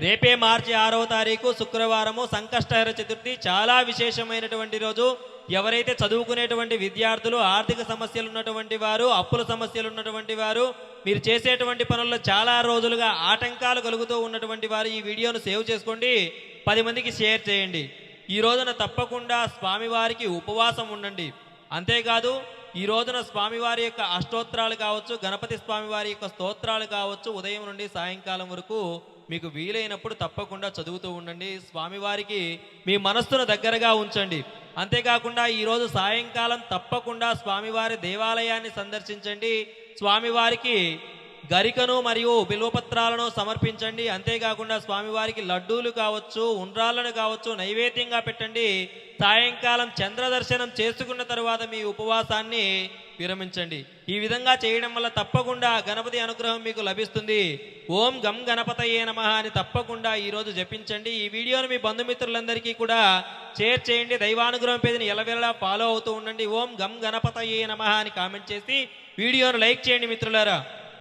రేపే మార్చి 6వ తారీఖు శుక్రవారము సంకష్టహర చతుర్థి. చాలా విశేషమైనటువంటి రోజు. ఎవరైతే చదువుకునేటువంటి విద్యార్థులు, ఆర్థిక సమస్యలు ఉన్నటువంటి వారు, అప్పుల సమస్యలు ఉన్నటువంటి వారు, మీరు చేసేటువంటి పనుల్లో చాలా రోజులుగా ఆటంకాలు కలుగుతూ ఉన్నటువంటి వారు ఈ వీడియోను సేవ్ చేసుకోండి, 10 మందికి షేర్ చేయండి. ఈ రోజున తప్పకుండా స్వామివారికి ఉపవాసం ఉండండి. అంతేకాదు ఈ రోజున స్వామివారి యొక్క అష్టోత్తరాలు కావచ్చు, గణపతి స్వామివారి యొక్క స్తోత్రాలు కావచ్చు, ఉదయం నుండి సాయంకాలం వరకు మీకు వీలైనప్పుడు తప్పకుండా చదువుతూ ఉండండి. స్వామివారికి మీ మనస్సును దగ్గరగా ఉంచండి. అంతేకాకుండా ఈరోజు సాయంకాలం తప్పకుండా స్వామివారి దేవాలయాన్ని సందర్శించండి. స్వామివారికి గరికను మరియు బిల్వపత్రాలను సమర్పించండి. అంతేకాకుండా స్వామివారికి లడ్డూలు కావచ్చు, ఉండ్రాళ్ళను కావచ్చు నైవేద్యంగా పెట్టండి. సాయంకాలం చంద్రదర్శనం చేసుకున్న తరువాత మీ ఉపవాసాన్ని విరమించండి. ఈ విధంగా చేయడం వల్ల తప్పకుండా గణపతి అనుగ్రహం మీకు లభిస్తుంది. ఓం గం గణపతయే నమః అని తప్పకుండా ఈరోజు జపించండి. ఈ వీడియోను మీ బంధుమిత్రులందరికీ కూడా షేర్ చేయండి. దైవానుగ్రహం పేజీని ఎల్లవేళలా ఫాలో అవుతూ ఉండండి. ఓం గం గణపతయే నమః అని కామెంట్ చేసి వీడియోను లైక్ చేయండి మిత్రులారా.